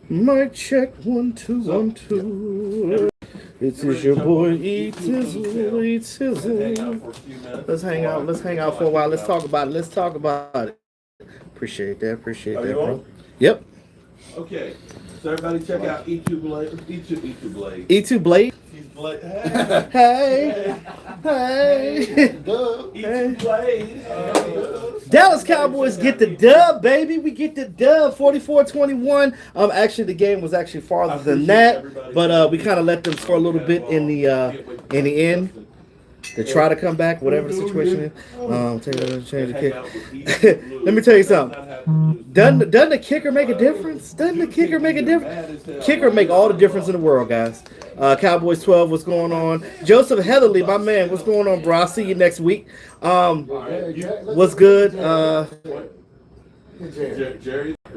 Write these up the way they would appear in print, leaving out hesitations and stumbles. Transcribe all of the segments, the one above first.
Mic check 1 2 1 2. It is your boy E Tizzle, E Tizzle. Let's hang out for a while. Let's talk about it. Let's talk about it. Appreciate that, bro. Yep. Okay. So everybody check out E2 Blade. E2 Blade. E2 Blade. He's Blade. Hey. E2 Blade. Dallas Cowboys get the dub, baby. We get the dub, 44-21. Actually, the game was actually farther than that, but we kind of let them score a little bit in the end to try to come back, whatever the situation is. Change the kick. Let me tell you something. Doesn't the kicker make a difference? Doesn't the kicker make a difference? Kicker make all the difference in the world, guys. Cowboys 12, what's going on? Joseph Heatherly, my man, what's going on, bro? I'll see you next week. What's good?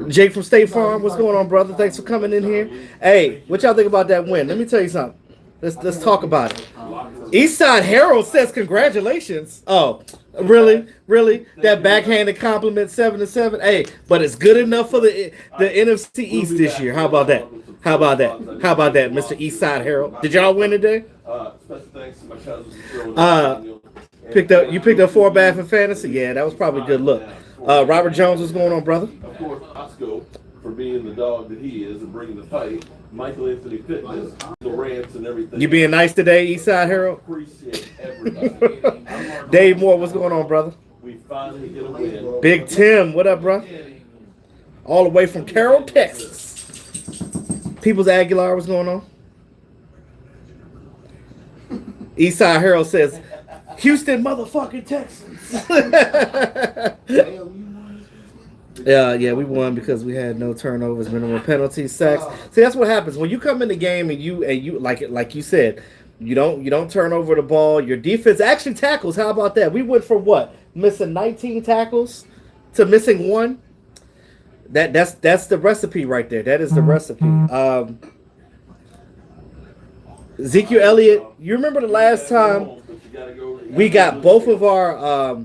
Jake from State Farm, what's going on, brother? Thanks for coming in here. Hey, what y'all think about that win? Let me tell you something. Let's talk about it. Eastside Herald says congratulations. Oh, really? That backhanded compliment, 7-7. Hey, but it's good enough for the NFC East this year. How about that, Mr. Eastside Herald? Did y'all win today? Special thanks to my cousins. You picked up 4 bad for fantasy. Yeah, that was probably a good look. Robert Jones, what's going on, brother? Of course, Osco for being the dog that he is and bringing the fight. Michael Anthony Fitness, the rants and everything. You being nice today, Eastside Herald? Appreciate everybody. Dave Moore, what's going on, brother? We finally get a win. Big Tim, what up, bro? All the way from Carroll, Texas. People's Aguilar, what's going on? Eastside Herald says, Houston motherfucking Texans. Yeah, we won because we had no turnovers, minimum penalties, sacks. See, that's what happens when you come in the game and you like you said, you don't turn over the ball. Your defense actually tackles. How about that? We went from what, missing 19 tackles to missing 1. That's the recipe right there. That is the recipe. Ezekiel Elliott, you remember the last time we got both of our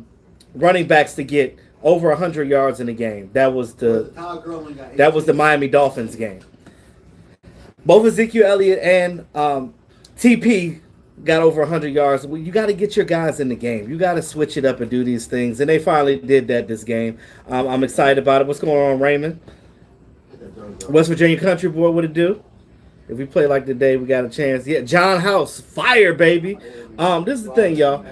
running backs to get over 100 yards in the game? That was the Miami Dolphins game. Both Ezekiel Elliott and TP got over 100 yards. You got to get your guys in the game. You got to switch it up and do these things. And they finally did that this game. I'm excited about it. What's going on, Raymond? West Virginia Country Boy, what it do? If we play like today, we got a chance. Yeah, John House, fire, baby. This is the thing, y'all.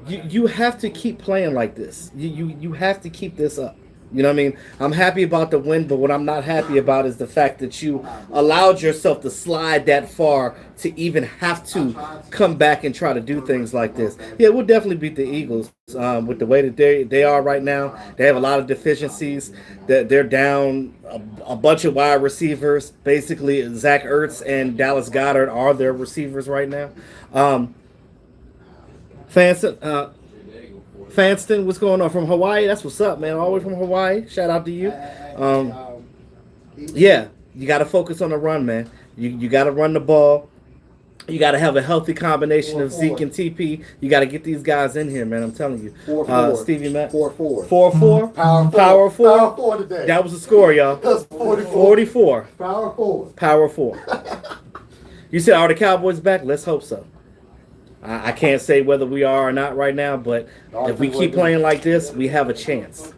You have to keep playing like this. You have to keep this up. You know what I mean? I'm happy about the win, but what I'm not happy about is the fact that you allowed yourself to slide that far to even have to come back and try to do things like this. Yeah, we'll definitely beat the Eagles with the way that they are right now. They have a lot of deficiencies. They're down a bunch of wide receivers. Basically, Zach Ertz and Dallas Goedert are their receivers right now. Fanston, what's going on from Hawaii? That's what's up, man. All the way from Hawaii. Shout out to you. Yeah, you got to focus on the run, man. You got to run the ball. You got to have a healthy combination of Zeke and TP. You got to get these guys in here, man. I'm telling you. Stevie Matt. 4-4. 4-4. Power 4. Power 4 today. That was the score, y'all. That's 44. Power 4. Power 4. You said, are the Cowboys back? Let's hope so. I can't say whether we are or not right now, but if we keep playing like this, we have a chance.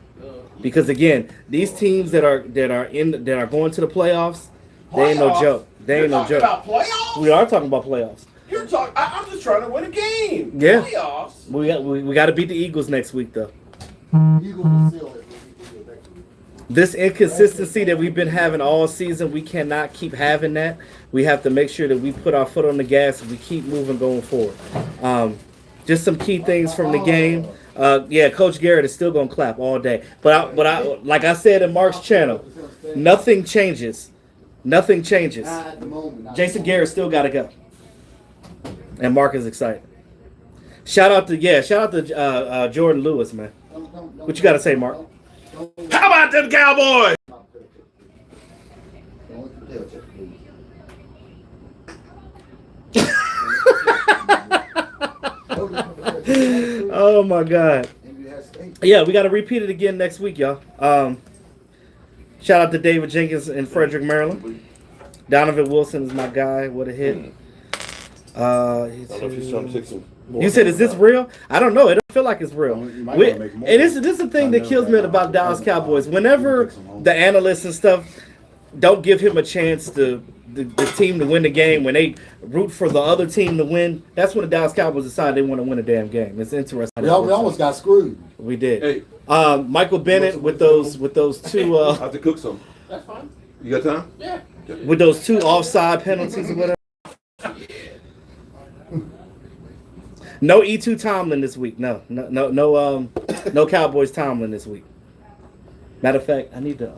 Because again, these teams that are going to the playoffs, they ain't no joke. They ain't no joke. About playoffs? We are talking about playoffs. You're talking. I'm just trying to win a game. Yeah. Playoffs. We got to beat the Eagles next week, though. Eagles will seal it. This inconsistency that we've been having all season, we cannot keep having that. We have to make sure that we put our foot on the gas and we keep moving going forward. Just some key things from the game. Yeah, Coach Garrett is still going to clap all day. But I, like I said in Mark's channel, nothing changes. Nothing changes. Jason Garrett still got to go. And Mark is excited. Shout out to Jordan Lewis, man. What you got to say, Mark? How about them Cowboys? Oh my God. Yeah, we got to repeat it again next week, y'all. Shout out to David Jenkins in Frederick, Maryland. Donovan Wilson is my guy. What a hit. I don't know if he's trying to take some more. You said, is this real? I don't know. It don't feel like it's real. And this is the thing that kills me about Dallas Cowboys. Whenever the analysts and stuff don't give him a chance to the team to win the game, when they root for the other team to win, that's when the Dallas Cowboys decide they want to win a damn game. It's interesting. We almost got screwed. We did. Hey, Michael Bennett with those two I have to cook some. That's fine. You got time? Yeah. with those 2 offside penalties or whatever. No E2 Tomlin this week. No Cowboys Tomlin this week. Matter of fact, I need to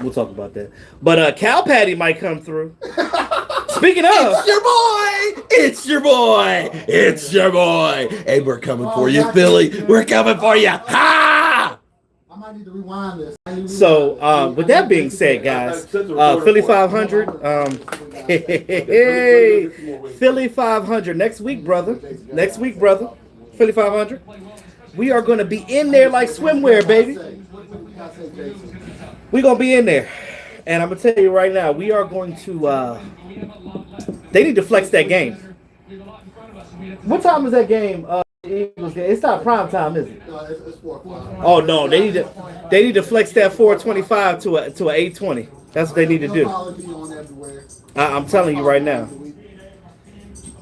we'll talk about that. But Cal Patty might come through. Speaking of, It's your boy. Hey, we're coming for you, Philly. We're coming for you. Ha! I might need to rewind this. so with that being said, guys, Philly 500. Hey, Philly 500 next week, brother. Philly 500. We are going to be in there like swimwear, baby. We're going to be in there. And I'm going to tell you right now, we are going to they need to flex that game. What time is that game? Eagles game? It's not prime time, is it? It's 4 o'clock. Oh no, they need to flex that 425 to a 820. That's what they need to do. I'm telling you right now.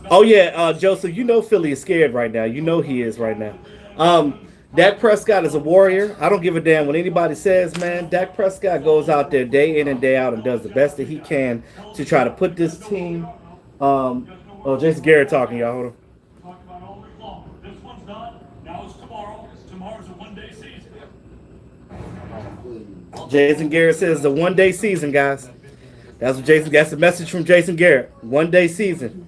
Oh yeah, Joseph, you know Philly is scared right now. You know he is right now. Dak Prescott is a warrior. I don't give a damn what anybody says, man. Dak Prescott goes out there day in and day out and does the best that he can to try to put this team. Jason Garrett talking, y'all. Hold on. This one's done. Now it's tomorrow. Tomorrow's a one-day season. Jason Garrett says the one-day season, guys. That's the message from Jason Garrett. One-day season.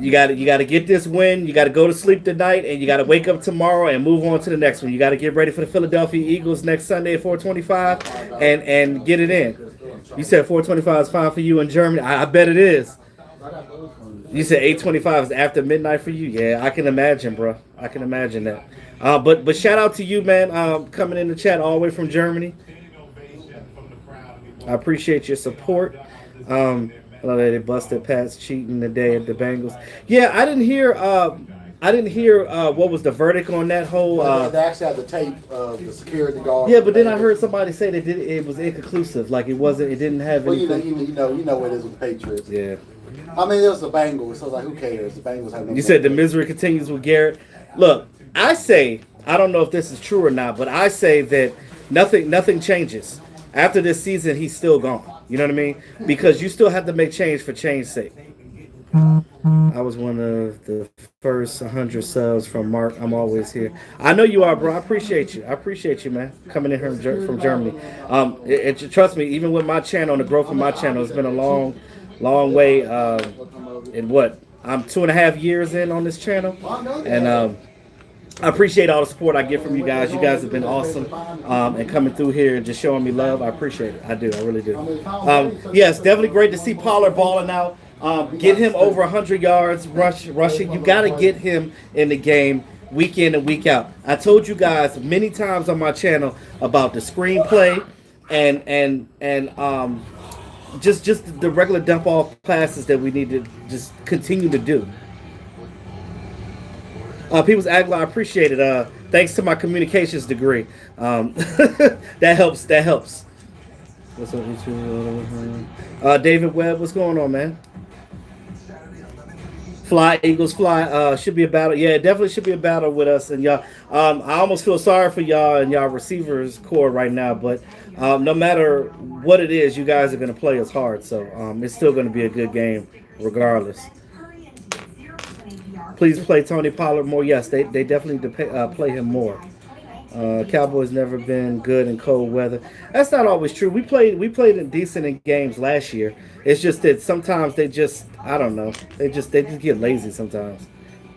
You got to get this win. You got to go to sleep tonight, and you got to wake up tomorrow and move on to the next one. You got to get ready for the Philadelphia Eagles next Sunday at 4:25 and get it in. You said 4:25 is fine for you in Germany. I bet it is. You said 8:25 is after midnight for you. Yeah, I can imagine, bro. I can imagine that. But shout out to you, man, coming in the chat all the way from Germany. I appreciate your support. They busted Pat's cheating today at the Bengals. Yeah, I didn't hear. What was the verdict on that whole. They actually have the tape of the security guard. Yeah, but then I heard somebody say that it was inconclusive. Like it wasn't. It didn't have Well, anything. you know what it is with the Patriots. Yeah. I mean, it was the Bengals, so like, who cares? The Bengals have no. You said the misery continues with Garrett. Look, I don't know if this is true or not, but I say that nothing changes. After this season, he's still gone. You know what I mean? Because you still have to make change for change's sake. I was one of the first 100 subs from Mark. I'm always here. I know you are, bro. I appreciate you, man, coming in here from Germany. Trust me, even with my channel and the growth of my channel, it's been a long way. In what? I'm 2.5 years in on this channel, and I appreciate all the support I get from you guys. You guys have been awesome, and coming through here and just showing me love. I appreciate it. I do. I really do. Yes, definitely great to see Pollard balling out. Get him over 100 yards rushing. You got to get him in the game week in and week out. I told you guys many times on my channel about the screenplay and just the regular dump off passes that we need to just continue to do. People's Aguilar, I appreciate it. Thanks to my communications degree. That helps. What's up, YouTube? David Webb, what's going on, man? Fly, Eagles fly. Should be a battle. Yeah, it definitely should be a battle with us and y'all. I almost feel sorry for y'all and y'all receivers core right now, but no matter what it is, you guys are going to play us hard. So it's still going to be a good game regardless. Please play Tony Pollard more. Yes, they definitely need to play him more. Cowboys never been good in cold weather. That's not always true. We played in decent games last year. It's just that sometimes they just, I don't know, they just get lazy sometimes.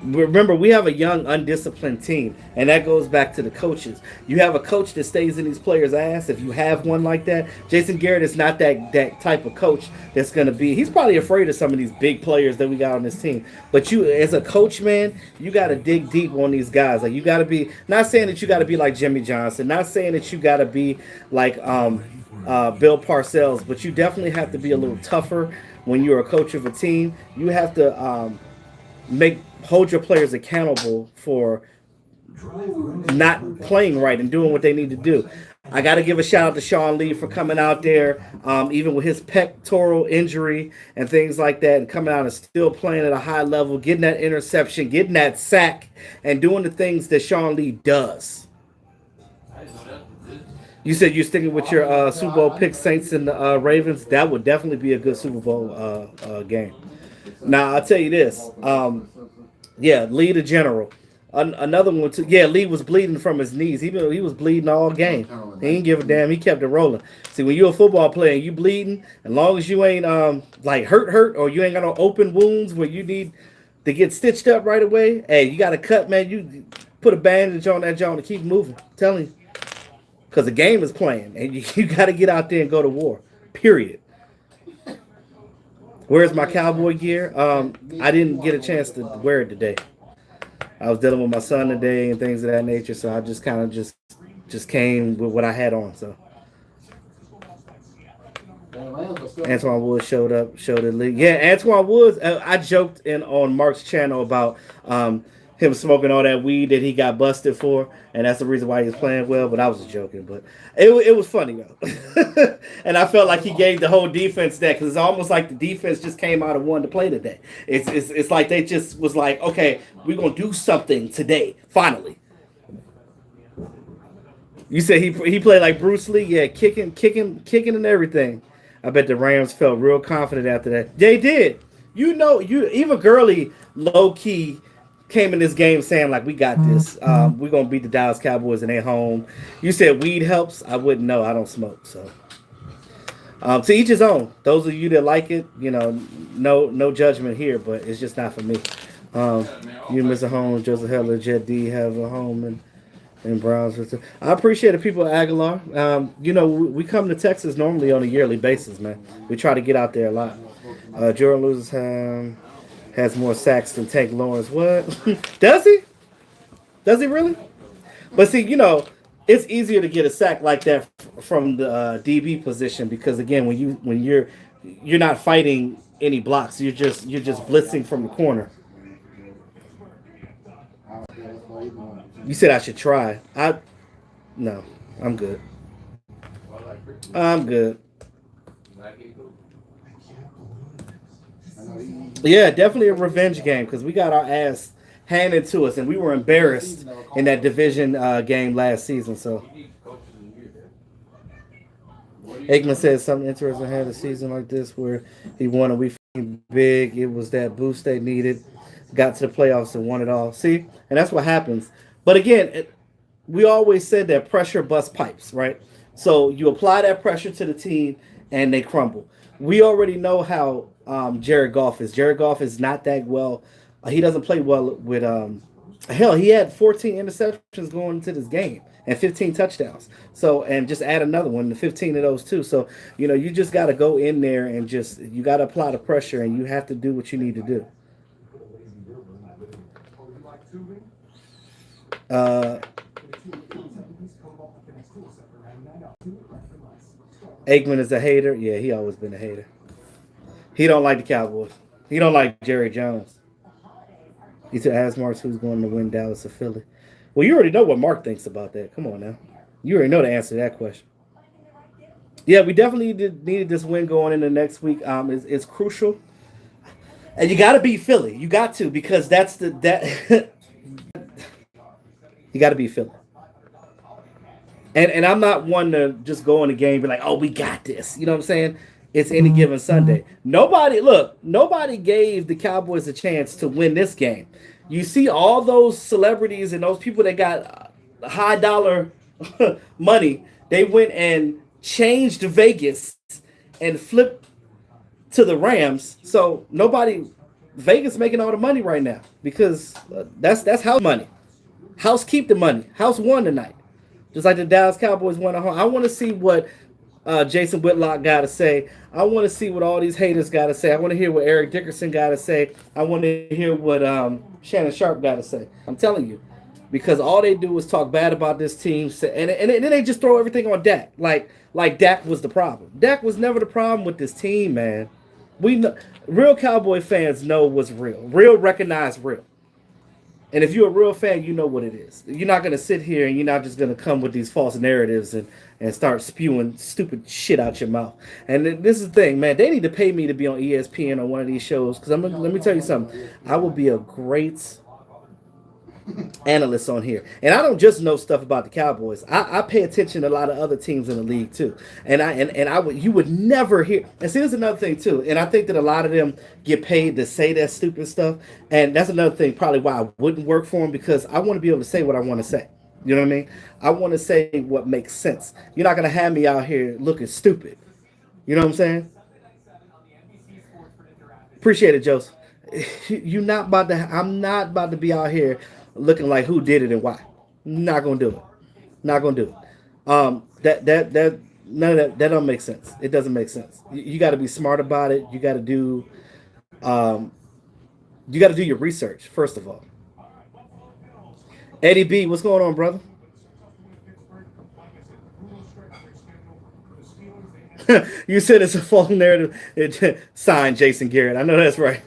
Remember, we have a young, undisciplined team, and that goes back to the coaches. You have a coach that stays in these players' ass. If you have one like that, Jason Garrett is not that type of coach that's going to be. He's probably afraid of some of these big players that we got on this team. But you, as a coach, man, you got to dig deep on these guys. Like, you got to be, not saying that you got to be like Jimmy Johnson, not saying that you got to be like Bill Parcells, but you definitely have to be a little tougher when you're a coach of a team. You have to hold your players accountable for not playing right and doing what they need to do. I got to give a shout out to Sean Lee for coming out there, even with his pectoral injury and things like that, and coming out and still playing at a high level, getting that interception, getting that sack, and doing the things that Sean Lee does. You said you're sticking with your Super Bowl pick, Saints and the Ravens. That would definitely be a good Super Bowl game. Now, I'll tell you this. Yeah, Lee the general. Another one too. Yeah, Lee was bleeding from his knees. He was bleeding all game. He didn't give a damn. He kept it rolling. See, when you're a football player and you bleeding, as long as you ain't like hurt, or you ain't got no open wounds where you need to get stitched up right away, hey, you got to cut, man. You put a bandage on that joint to keep moving. I'm telling you, because the game is playing, and you got to get out there and go to war. Period. Where's my cowboy gear? I didn't get a chance to wear it today. I was dealing with my son today and things of that nature, so I just kind of just came with what I had on. So Antoine Woods showed the league. Yeah, Antoine Woods. I joked on Mark's channel about him smoking all that weed that he got busted for, and that's the reason why he was playing well. But I was joking. But it was funny though, and I felt like he gave the whole defense that, because it's almost like the defense just came out and wanted to play today. It's like they just was like, okay, we're gonna do something today, finally. You said he played like Bruce Lee, yeah, kicking and everything. I bet the Rams felt real confident after that. They did. Even Gurley low key came in this game saying, like, we got this. We're going to beat the Dallas Cowboys in their home. You said weed helps. I wouldn't know. I don't smoke. So, to each his own. Those of you that like it, no judgment here, but it's just not for me. You, Mr. Holmes, Joseph Heller, Jet D have a home in Browns. I appreciate the people at Aguilar. We come to Texas normally on a yearly basis, man. We try to get out there a lot. Jordan Lewis has more sacks than Tank Lawrence. What? Does he? Does he really? But see, it's easier to get a sack like that from the DB position, because again, when you're not fighting any blocks, you're just blitzing from the corner. You said I should try. No, I'm good. I'm good. Yeah, definitely a revenge game, because we got our ass handed to us, and we were embarrassed in that division game last season. So, Aikman said something interesting had a season like this where he won a week big. It was that boost they needed. Got to the playoffs and won it all. See, and that's what happens. But again, we always said that pressure busts pipes, right? So you apply that pressure to the team, and they crumble. We already know how Jared Goff is. Jared Goff is not that well. He doesn't play well with he had 14 interceptions going into this game and 15 touchdowns. So, and just add another one to 15 of those too. So, you just got to go in there and you got to apply the pressure, and you have to do what you need to do. Aikman is a hater. Yeah, he always been a hater. He don't like the Cowboys. He don't like Jerry Jones. He said, ask Mark who's going to win Dallas or Philly. Well, you already know what Mark thinks about that. Come on now. You already know the answer to that question. Yeah, we definitely needed this win going into next week. It's crucial. And you got to beat Philly. You got to, because that's you got to beat Philly. And I'm not one to just go in the game and be like, oh, we got this. You know what I'm saying? It's any given Sunday. Nobody gave the Cowboys a chance to win this game. You see all those celebrities and those people that got high dollar money, they went and changed Vegas and flipped to the Rams. So nobody Vegas making all the money right now because that's house money. House keep the money. House won tonight, just like the Dallas Cowboys won at home. I want to see what Jason Whitlock got to say. I want to see what all these haters got to say. I want to hear what Eric Dickerson got to say. I want to hear what Shannon Sharp got to say. I'm telling you, because all they do is talk bad about this team, and then they just throw everything on Dak. Like Dak was the problem. Dak was never the problem with this team, man. We know, real Cowboy fans know what's real. Real recognize real. And if you're a real fan, you know what it is. You're not going to sit here and you're not just going to come with these false narratives and start spewing stupid shit out your mouth. And this is the thing, man. They need to pay me to be on ESPN on one of these shows because let me tell you something. I will be a great analysts on here, and I don't just know stuff about the Cowboys. I pay attention to a lot of other teams in the league too, you would never hear. And see, there's another thing too, and I think that a lot of them get paid to say that stupid stuff, and that's another thing probably why I wouldn't work for them, because I want to be able to say what I want to say. You know what I mean? I want to say what makes sense. You're not gonna have me out here looking stupid. You know what I'm saying? Appreciate it, Joseph. You're not about to. I'm not about to be out here looking like who did it and why. Not gonna do it. Not gonna do it. That none of that don't make sense. It doesn't make sense. You got to be smart about it. You got to do your research first of all. Eddie B, what's going on, brother? You said it's a false narrative. Signed Jason Garrett. I know that's right.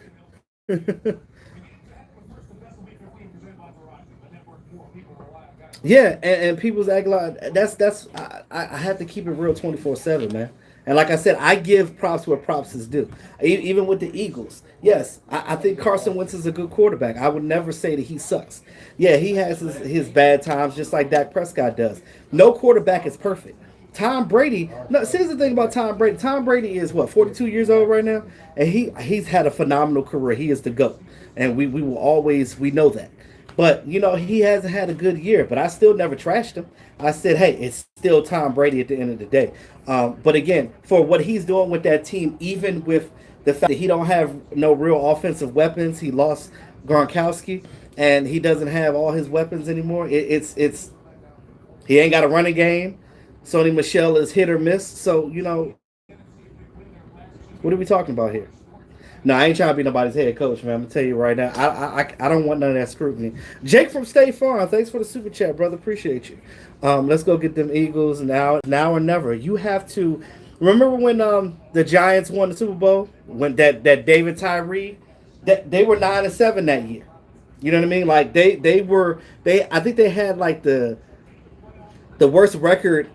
Yeah, and people's act like that's I have to keep it real 24/7, man. And like I said, I give props where props is due. Even with the Eagles, yes, I think Carson Wentz is a good quarterback. I would never say that he sucks. Yeah, he has his bad times, just like Dak Prescott does. No quarterback is perfect. Tom Brady. No, see, here's the thing about Tom Brady. Tom Brady is what, 42 years old right now, and he's had a phenomenal career. He is the GOAT, and we will always know that. But, he hasn't had a good year. But I still never trashed him. I said, hey, it's still Tom Brady at the end of the day. But again, for what he's doing with that team, even with the fact that he don't have no real offensive weapons, he lost Gronkowski, and he doesn't have all his weapons anymore. It's he ain't got a running game. Sony Michel is hit or miss. So, what are we talking about here? No, I ain't trying to be nobody's head coach, man. I'm gonna tell you right now. I don't want none of that scrutiny. Jake from State Farm, thanks for the super chat, brother. Appreciate you. Let's go get them Eagles now or never. You have to remember when the Giants won the Super Bowl, when that David Tyree, that they were 9-7 that year. You know what I mean? Like I think they had like the worst record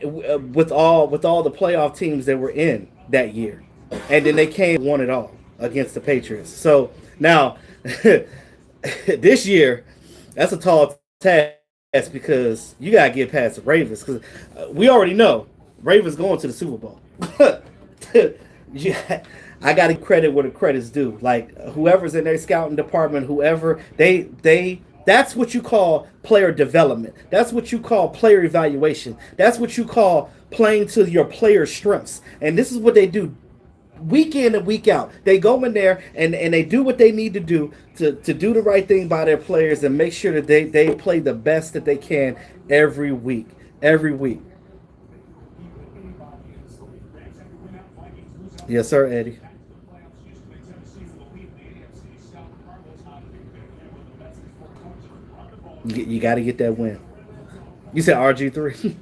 with all the playoff teams that were in that year, and then they came and won it all against the Patriots. So now this year, that's a tall task because you gotta get past the Ravens, because we already know Ravens going to the Super Bowl. Yeah, I gotta credit where the credit's due. Like whoever's in their scouting department, whoever that's what you call player development. That's what you call player evaluation. That's what you call playing to your player's strengths. And this is what they do week in and week out. They go in there and they do what they need to do to do the right thing by their players and make sure that they play the best that they can every week. Every week. Yes, sir, Eddie. You got to get that win. You said RG3.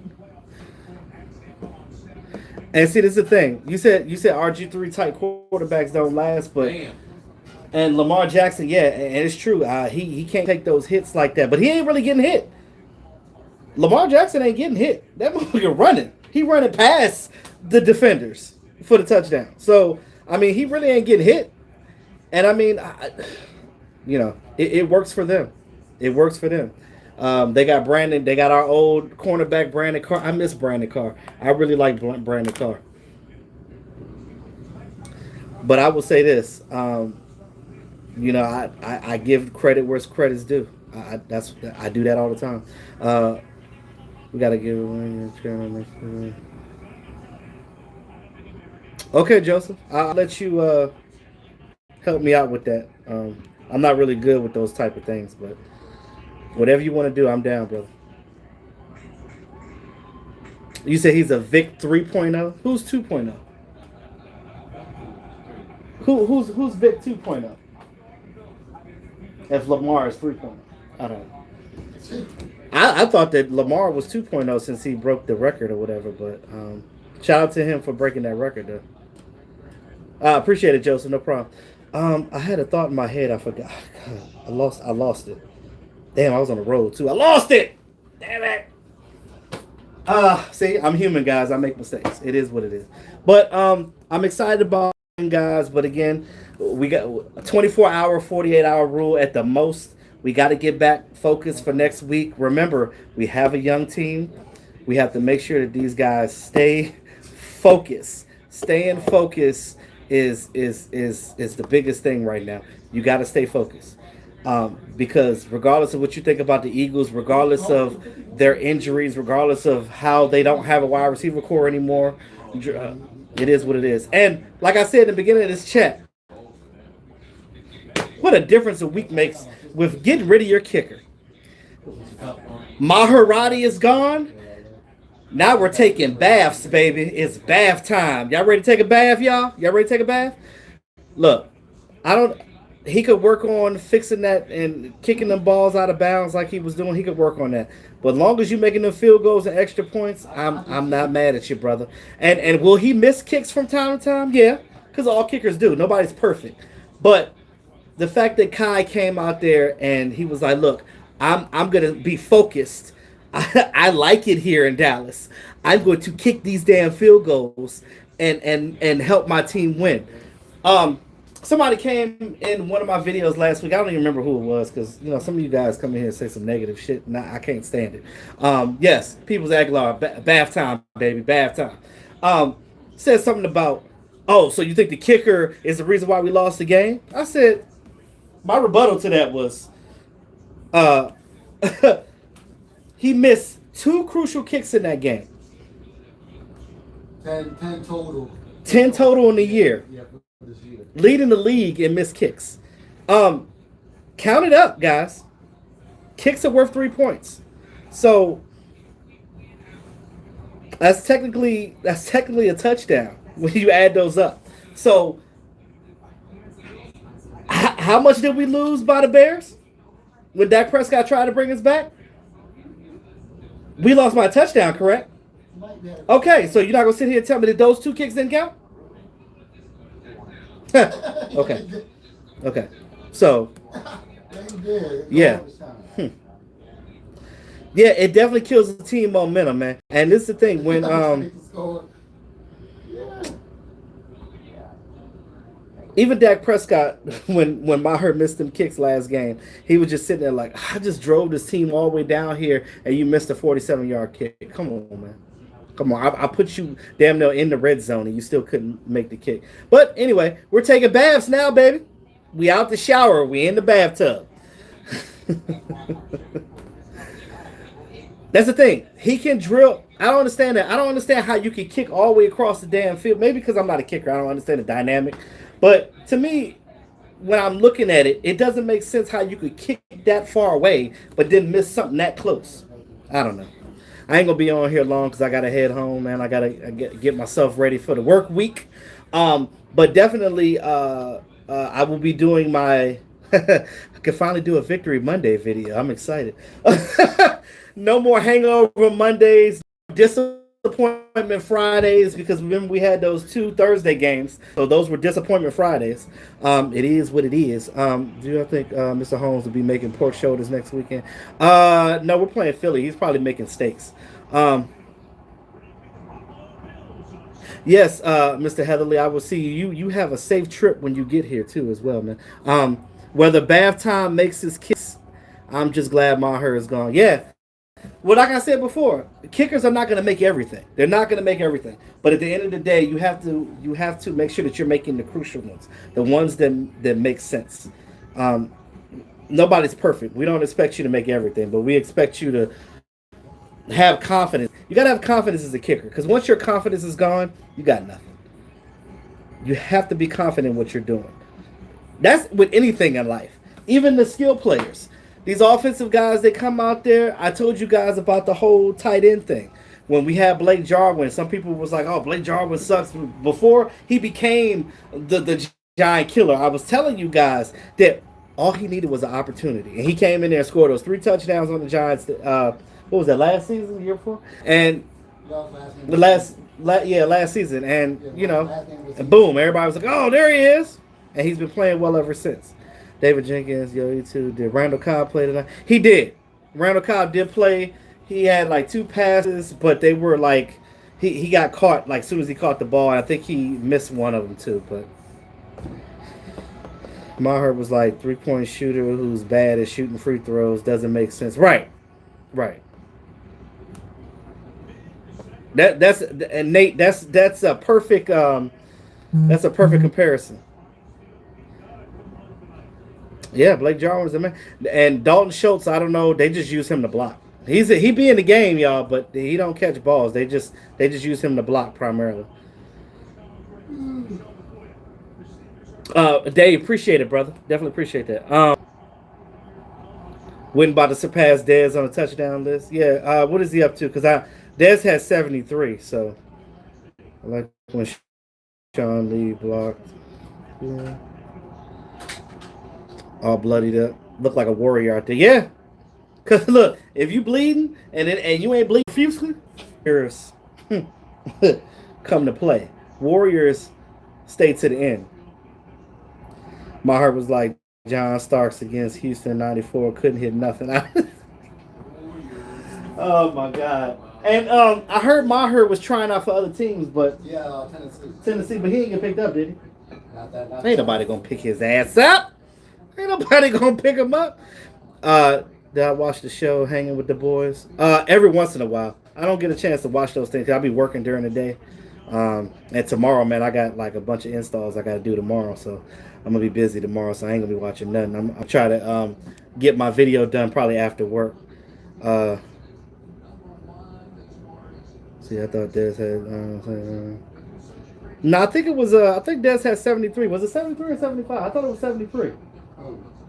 And see, this is the thing. You said RG3 type quarterbacks don't last, but and Lamar Jackson, yeah, and it's true. He can't take those hits like that, but he ain't really getting hit. Lamar Jackson ain't getting hit. That motherfucker running. He running past the defenders for the touchdown. So I mean, he really ain't getting hit. And I mean, it works for them. It works for them. They got Brandon. They got our old cornerback, Brandon Carr. I miss Brandon Carr. I really like Brandon Carr. But I will say this. I give credit where credit's due. I do that all the time. We got to give it. Okay, Joseph. I'll let you help me out with that. I'm not really good with those type of things, but whatever you want to do, I'm down, brother. You said he's a Vic 3.0. Who's 2.0? Who's Vic 2.0? If Lamar is 3.0, I don't know. I thought that Lamar was 2.0 since he broke the record or whatever, but shout out to him for breaking that record, though. I appreciate it, Joseph. No problem. I had a thought in my head. I forgot. God, I lost it. Damn, I was on the road too. I lost it. Damn it. See, I'm human, guys. I make mistakes. It is what it is. But I'm excited about guys. But again, we got a 24-hour, 48-hour rule at the most. We got to get back focused for next week. Remember, we have a young team. We have to make sure that these guys stay focused. Staying focused is the biggest thing right now. You got to stay focused. Because regardless of what you think about the Eagles, regardless of their injuries, regardless of how they don't have a wide receiver core anymore, it is what it is. And like I said in the beginning of this chat, what a difference a week makes with getting rid of your kicker. Maharati is gone. Now we're taking baths, baby. It's bath time. Y'all ready to take a bath, y'all? Y'all ready to take a bath? Look, he could work on fixing that and kicking them balls out of bounds like he was doing. He could work on that. But as long as you're making them field goals and extra points, I'm not mad at you, brother. And will he miss kicks from time to time? Yeah, because all kickers do. Nobody's perfect. But the fact that Kai came out there and he was like, look, I'm going to be focused. I like it here in Dallas. I'm going to kick these damn field goals and help my team win. Somebody came in one of my videos last week. I don't even remember who it was because some of you guys come in here and say some negative shit. Nah, I can't stand it. Yes, People's Aguilar, bath time, baby, bath time. Said something about, so you think the kicker is the reason why we lost the game? I said, my rebuttal to that was, he missed 2 crucial kicks in that game. 10 total. 10 total in the year. Yeah, this year. Leading the league in missed kicks. Count it up, guys. Kicks are worth 3 points. So that's technically a touchdown when you add those up. So how much did we lose by the Bears when Dak Prescott tried to bring us back? We lost by a touchdown, correct? Okay, so you're not going to sit here and tell me that those 2 kicks didn't count? Okay. So, yeah. Yeah, it definitely kills the team momentum, man. And this is the thing, when even Dak Prescott, when Maher missed them kicks last game, he was just sitting there like, I just drove this team all the way down here and you missed a 47-yard kick. Come on, man. Come on. I put you damn near in the red zone and you still couldn't make the kick. But anyway, we're taking baths now, baby. We out the shower. We in the bathtub. That's the thing. He can drill. I don't understand that. I don't understand how you can kick all the way across the damn field. Maybe because I'm not a kicker. I don't understand the dynamic. But to me, when I'm looking at it, it doesn't make sense how you could kick that far away, but then miss something that close. I don't know. I ain't going to be on here long because I got to head home, man. I got to get myself ready for the work week. But definitely, I will be doing my... I can finally do a Victory Monday video. I'm excited. No more hangover Mondays. Disappointment Fridays, because remember we had those 2 Thursday games, so those were disappointment Fridays. It is what it is. Do you think Mr. Holmes will be making pork shoulders next weekend? No, we're playing Philly. He's probably making steaks. Yes, Mr. Heatherly, I will see you. You have a safe trip when you get here too, as well, man. Whether bath time makes his kiss, I'm just glad Maher is gone. Yeah. Well, like I said before, kickers are not going to make everything. They're not going to make everything. But at the end of the day, you have to make sure that you're making the crucial ones, the ones that make sense. Nobody's perfect. We don't expect you to make everything, but we expect you to have confidence. You got to have confidence as a kicker, because once your confidence is gone, you got nothing. You have to be confident in what you're doing. That's with anything in life. Even the skill players. These offensive guys that come out there, I told you guys about the whole tight end thing. When we had Blake Jarwin, some people was like, oh, Blake Jarwin sucks. Before he became the giant killer, I was telling you guys that all he needed was an opportunity. And he came in there and scored those 3 touchdowns on the Giants. What was that, last season, the year before? And last season. And, and boom, everybody was like, oh, there he is. And he's been playing well ever since. David Jenkins, you too. Did Randall Cobb play tonight? He did. Randall Cobb did play. He had like 2 passes, but they were like, he got caught like as soon as he caught the ball. I think he missed one of them too. But Maher was like 3-point shooter who's bad at shooting free throws. Doesn't make sense. Right. That's and Nate. That's a perfect comparison. Yeah, Blake Jarwin's the man. And Dalton Schultz, I don't know. They just use him to block. He be in the game, y'all, but he don't catch balls. They just use him to block primarily. Dave, appreciate it, brother. Definitely appreciate that. Went about to surpass Dez on the touchdown list. Yeah, what is he up to? Because Dez has 73, so I like when Sean Lee blocked. Yeah. All bloodied up. Look like a warrior out there. Yeah. Cause look, if you bleeding and you ain't bleeding profusely, Warriors come to play. Warriors stay to the end. My heart was like John Starks against Houston '94. Couldn't hit nothing. Oh my God. And I heard Maher was trying out for other teams, but Tennessee, but he didn't get picked up, did he? Ain't nobody gonna pick his ass up. Ain't nobody gonna pick him up. Did I watch the show Hanging with the Boys? Every once in a while. I don't get a chance to watch those things. I'll be working during the day. And tomorrow, man, I got like a bunch of installs I got to do tomorrow. So I'm going to be busy tomorrow. So I ain't going to be watching nothing. I'm trying to get my video done probably after work. See, I thought Dez had... no, I think it was... I think Dez had 73. Was it 73 or 75? I thought it was 73.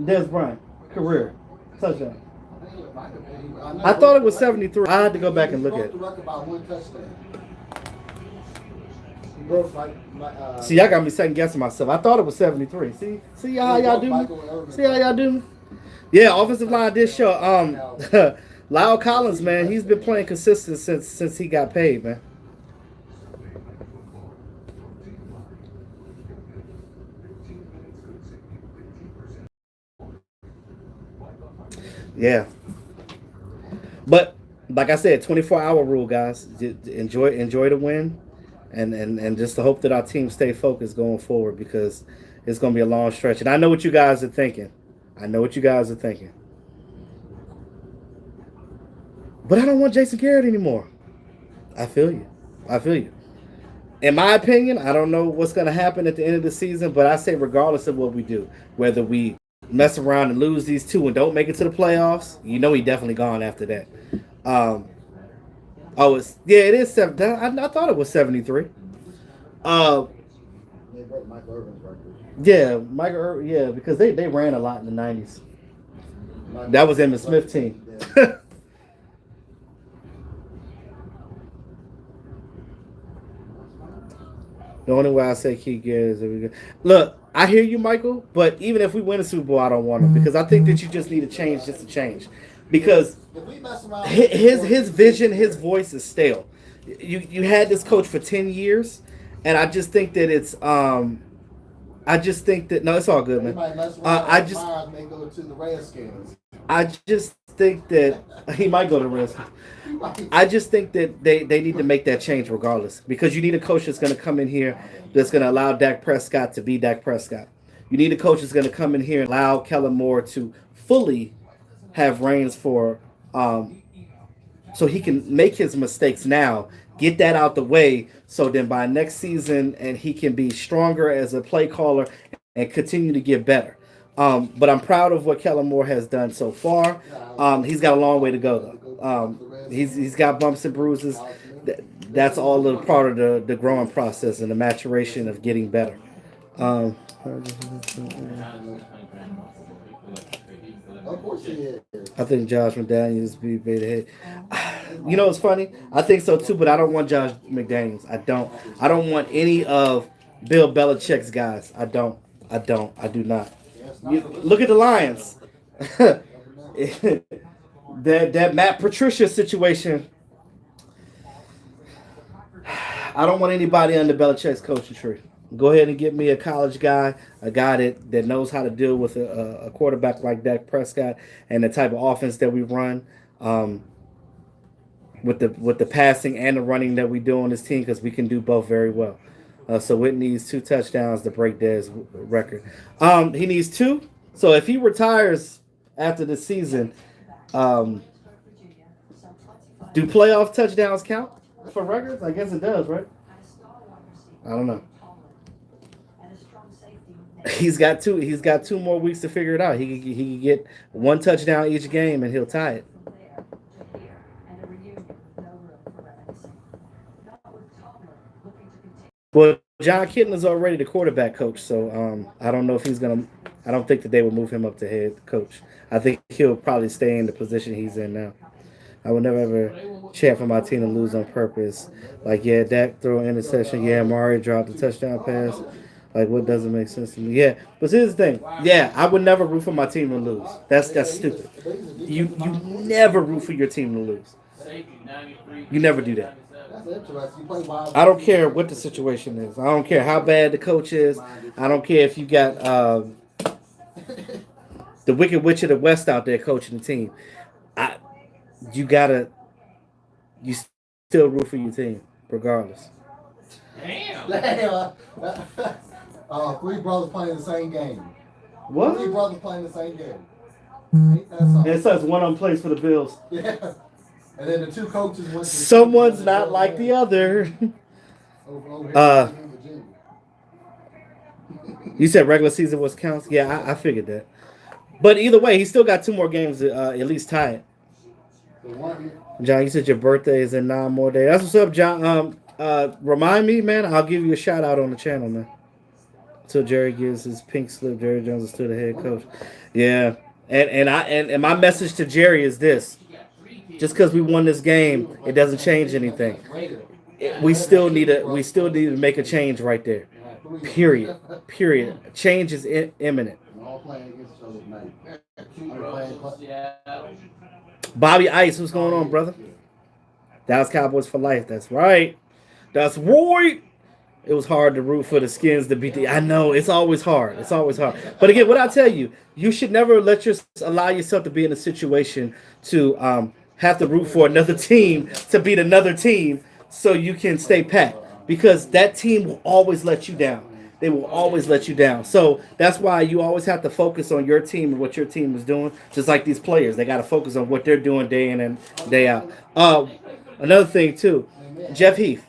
Dez Bryant. Career. Touchdown. I thought it was 73. I had to go back and look at it. See, y'all got me second guessing myself. I thought it was 73. See how y'all do me? See how y'all do me? Yeah, offensive line did show. Lyle Collins, man, he's been playing consistent since he got paid, man. Yeah. But like I said, 24-hour rule, guys. Enjoy the win, and just to hope that our team stay focused going forward, because it's going to be a long stretch. And I know what you guys are thinking. But I don't want Jason Garrett anymore. I feel you. In my opinion, I don't know what's going to happen at the end of the season, but I say regardless of what we do, whether we mess around and lose these 2 and don't make it to the playoffs, he definitely gone after that. It is 7. I thought it was 73. Yeah, Michael Irvin, yeah, because they ran a lot in the 90s. That was Emmitt Smith team. The only way I say Keith Garrett is if we go. Look, I hear you, Michael, but even if we win a Super Bowl, I don't want him, because I think that you just need to change just to change. Because his vision, his voice is stale. You had this coach for 10 years, and I just think that it's no, it's all good, man. I just think that he might go to the Redskins. I just think that they need to make that change regardless, because you need a coach that's going to come in here that's going to allow Dak Prescott to be Dak Prescott. You need a coach that's going to come in here and allow Kellen Moore to fully have reins for so he can make his mistakes now, get that out the way, so then by next season and he can be stronger as a play caller and continue to get better. But I'm proud of what Kellen Moore has done so far. He's got a long way to go, though. He's got bumps and bruises. That's all a part of the growing process and the maturation of getting better. Um, Of course he is. I think Josh McDaniels be beta head. You know, it's funny. I think so too, but I don't want Josh McDaniels. I don't. I don't want any of Bill Belichick's guys. I don't. I do not. Look at the Lions. that Matt Patricia situation. I don't want anybody under Belichick's coaching tree. Go ahead and get me a college guy, a guy that knows how to deal with a quarterback like Dak Prescott and the type of offense that we run, with the passing and the running that we do on this team, because we can do both very well. So it needs 2 touchdowns to break Dez record. He needs 2. So if he retires after the season, do playoff touchdowns count for records? I guess it does, right? I don't know. He's got 2 more weeks to figure it out. He can get 1 touchdown each game and he'll tie it. Well, John Kitna is already the quarterback coach, so I don't know if he's gonna. I don't think that they will move him up to head coach. I think he'll probably stay in the position he's in now. I would never ever cheer for my team to lose on purpose. Like, yeah, Dak throw an interception. Yeah, Mari dropped a touchdown pass. Like, what doesn't make sense to me? Yeah, but here's the thing. Yeah, I would never root for my team to lose. That's stupid. You never root for your team to lose. You never do that. I don't care what the situation is. I don't care how bad the coach is. I don't care if you got the Wicked Witch of the West out there coaching the team. You still root for your team, regardless. Damn. 3 brothers playing the same game. What? 3 brothers playing the same game. Ain't that something? It says one of them plays for the Bills. Yeah. And then the 2 coaches went to Someone's not like the other. You said regular season was counts? Yeah, I figured that. But either way, he still got 2 more games to at least tie it. John, you said your birthday is in 9 more days. That's what's up, John. Remind me, man. I'll give you a shout out on the channel, man. Until Jerry gives his pink slip, Jerry Jones is still the head coach. Yeah, and my message to Jerry is this: just because we won this game, it doesn't change anything. We still need to make a change right there. Period. Change is imminent. Bobby Ice, what's going on, brother? Dallas Cowboys for life. That's right. That's right. It was hard to root for the Skins to beat the. I know it's always hard. But again, what I tell you, you should never allow yourself to be in a situation to have to root for another team to beat another team so you can stay pat, because that team will always let you down. They will always let you down. So that's why you always have to focus on your team and what your team is doing. Just like these players, they got to focus on what they're doing day in and day out. Another thing too, Jeff Heath.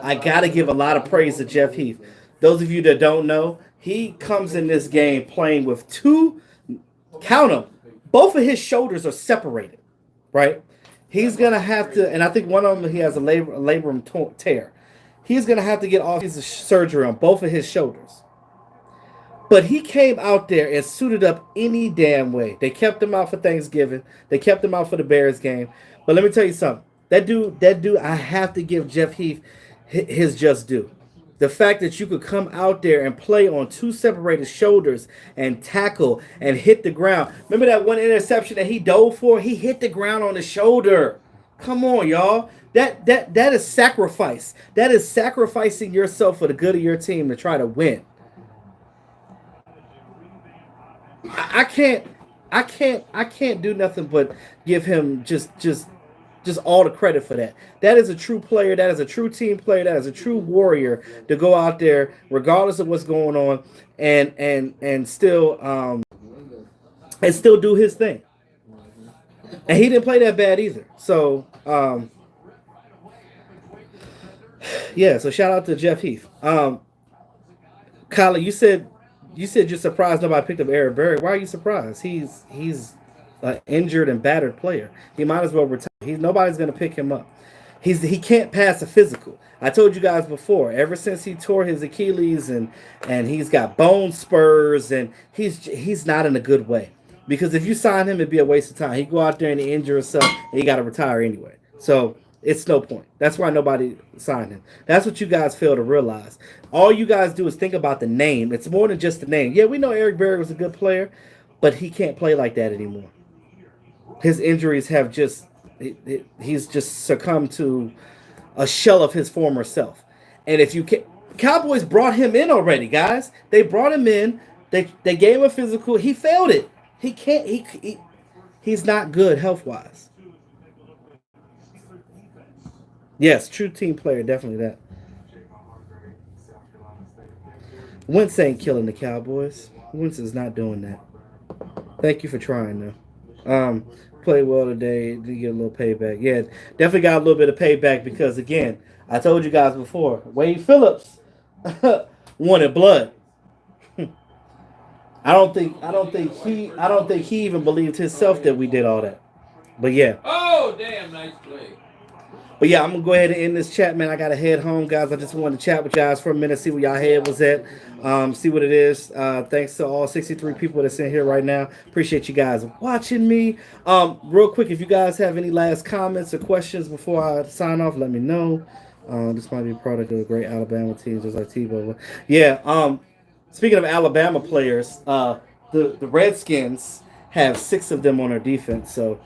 I got to give a lot of praise to Jeff Heath. Those of you that don't know, he comes in this game playing with 2, count them, both of his shoulders are separated, right? He's going to have to, and I think one of them, he has a labrum tear. He's going to have to get off his surgery on both of his shoulders. But he came out there and suited up any damn way. They kept him out for Thanksgiving. They kept him out for the Bears game. But let me tell you something. That dude, I have to give Jeff Heath his just due. The fact that you could come out there and play on 2 separated shoulders and tackle and hit the ground. Remember that one interception that he dove for? He hit the ground on the shoulder. Come on, y'all. That is sacrifice. That is sacrificing yourself for the good of your team to try to win. I can't do nothing but give him just all the credit for that. That is a true player. That is a true team player. That is a true warrior to go out there, regardless of what's going on, and still do his thing. And he didn't play that bad either. So yeah. So shout out to Jeff Heath. Kyla, you said you're surprised nobody picked up Eric Berry. Why are you surprised? He's an injured and battered player. He might as well retire. Nobody's going to pick him up. he can't pass a physical. I told you guys before. Ever since he tore his Achilles and he's got bone spurs and he's not in a good way. Because if you sign him, it'd be a waste of time. He go out there and he injure himself and he got to retire anyway. So it's no point. That's why nobody signed him. That's what you guys fail to realize. All you guys do is think about the name. It's more than just the name. Yeah, we know Eric Berry was a good player, but he can't play like that anymore. His injuries have he's just succumbed to a shell of his former self. And if you can, Cowboys brought him in already, guys. They brought him in. They gave him a physical. He failed it. He can't. He's not good health wise. Yes, true team player, definitely that. Wentz ain't killing the Cowboys. Wentz is not doing that. Thank you for trying, though. Played well today. Did get a little payback. Yeah, definitely got a little bit of payback because, again, I told you guys before, Wade Phillips wanted blood. I don't think he even believed himself that we did all that. But yeah. Oh, damn, nice play. But yeah, I'm gonna go ahead and end this chat, man. I gotta head home, guys. I just wanted to chat with you guys for a minute, see where y'all head was at, see what it is. Thanks to all 63 people that's in here right now. Appreciate you guys watching me. Real quick, if you guys have any last comments or questions before I sign off, let me know. This might be a product of a great Alabama team, just like Tebow. Yeah. Speaking of Alabama players, the Redskins have 6 of them on their defense. So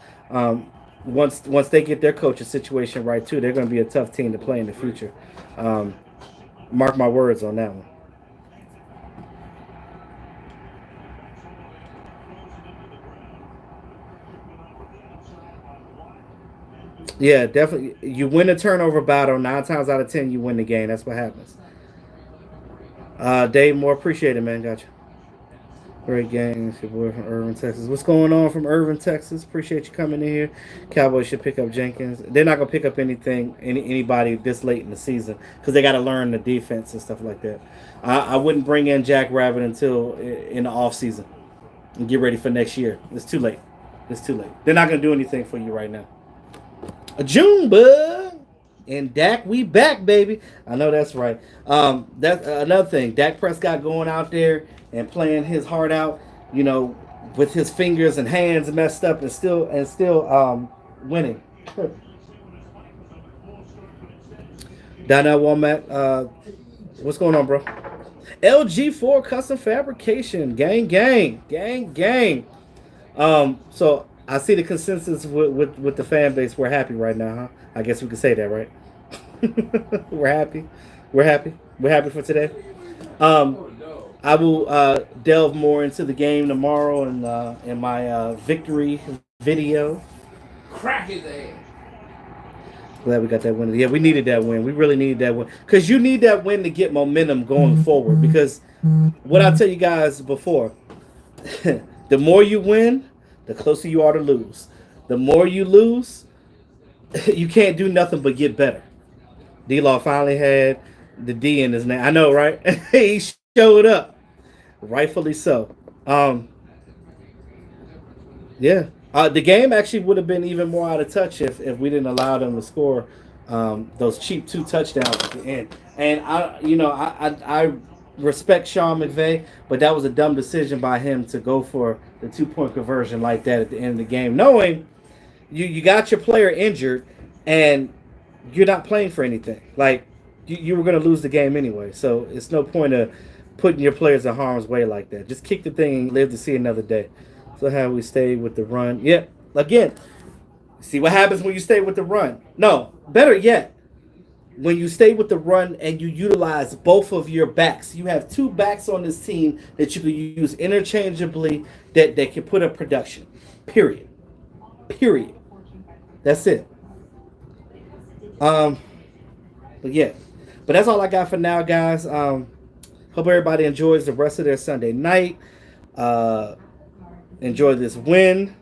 once they get their coaching situation right too, they're going to be a tough team to play in the future. Mark my words on that one. Yeah, definitely. You win a turnover battle, 9 times out of 10, you win the game. That's what happens. Dave Moore, appreciate it, man. Gotcha. Great game. It's your boy from Irving, Texas. What's going on from Irving, Texas? Appreciate you coming in here. Cowboys should pick up Jenkins. They're not gonna pick up anybody this late in the season because they got to learn the defense and stuff like that. I wouldn't bring in Jack Rabbit until in the off season and get ready for next year. It's too late. It's too late. They're not gonna do anything for you right now. A June bug. And Dak, we back, baby. I know that's right. That's another thing. Dak Prescott going out there and playing his heart out, you know, with his fingers and hands messed up and still winning. Donnell Womack, what's going on, bro? LG4 Custom Fabrication, gang. So I see the consensus with the fan base. We're happy right now, huh? I guess we could say that, right? We're happy. We're happy for today. I will delve more into the game tomorrow in my victory video. Crack his ass. Glad we got that win. Yeah, we needed that win. We really needed that win. Because you need that win to get momentum going forward. Because what I tell you guys before, the more you win, the closer you are to lose. The more you lose, you can't do nothing but get better. D-Law finally had the D in his name. I know, right? He showed up. Rightfully so. Yeah. The game actually would have been even more out of touch if we didn't allow them to score those cheap 2 touchdowns at the end. And I respect Sean McVay, but that was a dumb decision by him to go for the 2-point conversion like that at the end of the game, knowing you got your player injured and you're not playing for anything. Like you were going to lose the game anyway, so it's no point of putting your players in harm's way like that. Just kick the thing and live to see another day. So how we stay with the run. Yeah, again, see what happens when you stay with the run. No, better yet, when you stay with the run and you utilize both of your backs. You have 2 backs on this team that you can use interchangeably that can put up production. Period. That's it. But yeah. But that's all I got for now, guys. Hope everybody enjoys the rest of their Sunday night. Enjoy this win.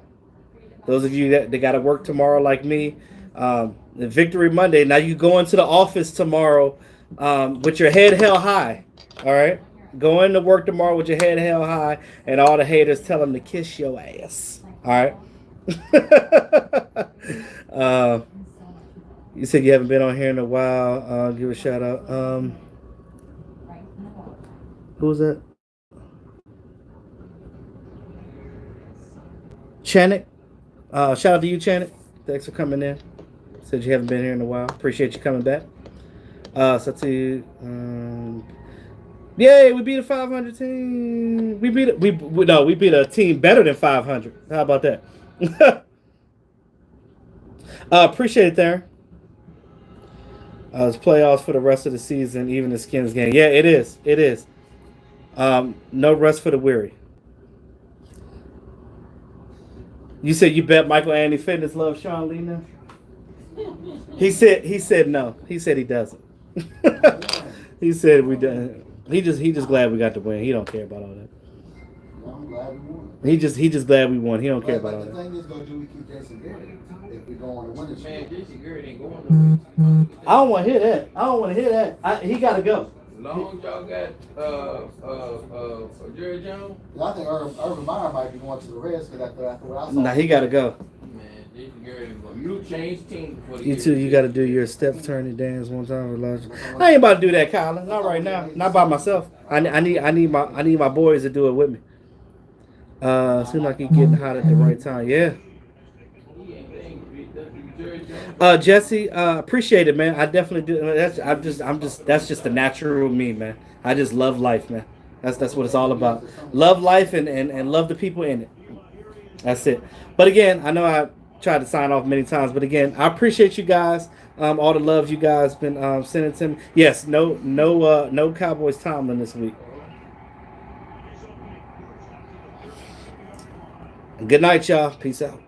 Those of you that got to work tomorrow like me, the Victory Monday. Now you go into the office tomorrow with your head held high. All right? Go into work tomorrow with your head held high and all the haters tell them to kiss your ass. All right? You said you haven't been on here in a while. Give a shout out. Who was that? Channick. Shout out to you, Channick. Thanks for coming in. Said you haven't been here in a while. Appreciate you coming back. So to yay, we beat a 500 team. We beat a team better than 500. How about that? Appreciate it there. It's playoffs for the rest of the season, even the Skins game. Yeah, it is. It is. No rest for the weary. You said you bet Michael Anthony Fitness loves Sean Lee now? He said no. He said he doesn't. He said we done. He just glad we got the win. He don't care about all that. I'm glad we won. He just glad we won. He don't care about all The that. thing is, go do we keep Jason Garrett if we go on the winning streak? Jason Garrett ain't going to I don't want to hear that. I don't want to hear that. He got to go. As long as y'all got Jerry Jones, I think Urban Meyer might be going to the Reds because after what I saw. Nah, he got to go. man, Jason Garrett ain't going. You change teams before the You year. too. You got to do your step turning dance one time with Elijah. I ain't about to do that, Colin. Not right now. Not by myself. I need my boys to do it with me. Seems like he's getting hot at the right time. Yeah. Jesse, appreciate it, man. I definitely do. That's just the natural me, man. I just love life, man. That's what it's all about. Love life and love the people in it. That's it. But again, I know I tried to sign off many times, but again, I appreciate you guys. All the love you guys been sending to me. Yes, no Cowboys Tomlin this week. Good night, y'all. Peace out.